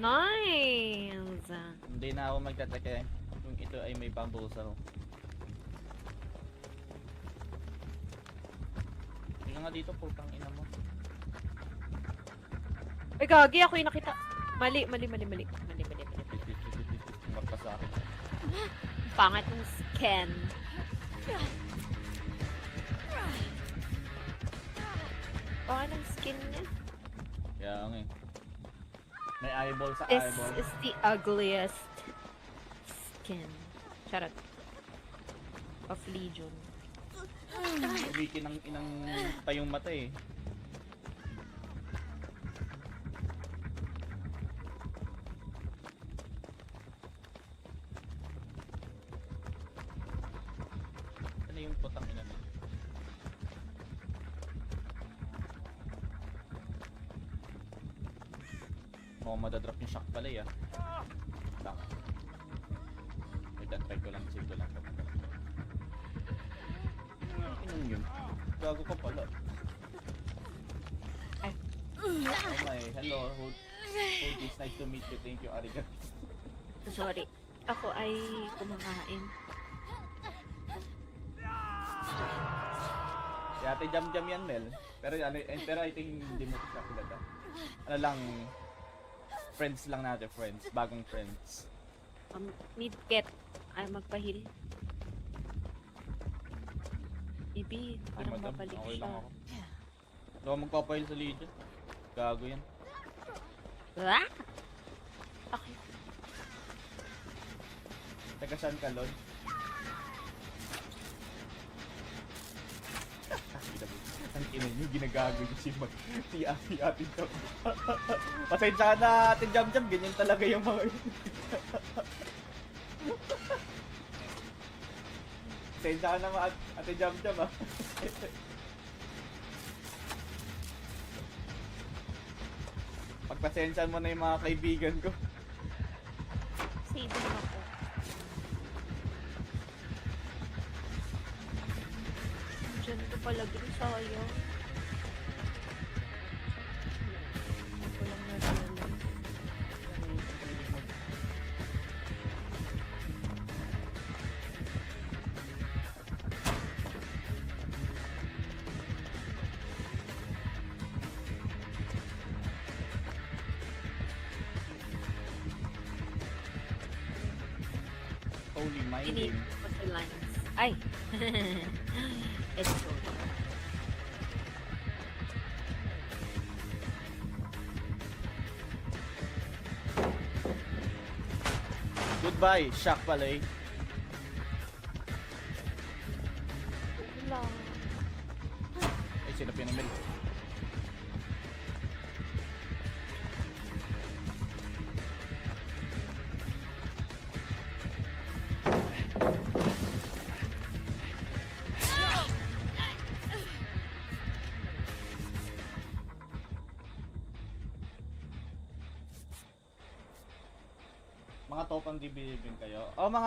Nice! Hindi na ako magtataka kung ito ay may bamboozle. Hindi nga dito, putang ina mo. Ay, gagi, ako yung nakita. Mali. Magpa sa akin. Pangat ng skin. Pangat ng skin niya. Kaya nga eh. May eyeball sa This eyeball. is the ugliest skin. Charot. Of Legion. Umikin ng inang pa yung mata eh. Ano yung putang ina mo? Mukhang madadrop yung shock pala eh ah. Lang. Wait, try ko lang, save ko lang. Anong yun? Gago ka pala. Ay. Oh my, hello, Hood. It's nice to meet you. Thank you, arigato. Sorry. Ako ay kumakain. Si Ate Jam yan, Mel. Pero I think hindi mo siya kilala. Ano lang, friends lang natin, friends. Bagong friends. Need get. Ay, magpahil. Ibi, parang Madam, mabalik okay siya. lang ako. Hindi ako magpapahil sa Legion. Gago yan. Ah! Okay. Teka, saan ka, Lord? Ang ina niyo, ginagago niyo si Ate Jam. Pasensya ka na, Ate Jam, ganyan talaga yung mga Pasensya ka na, Ate Jam ah. Pagpasensyahan mo na yung mga kaibigan ko. Save mo ako. Diyan ko palagi sayang. Ako lang na-realize. Holy my Ini name. put the lines. Ay! It's so Goodbye, shock pala eh. wala. Ay, sila pinamil. Mga topang dibilibin kayo. Oh, mga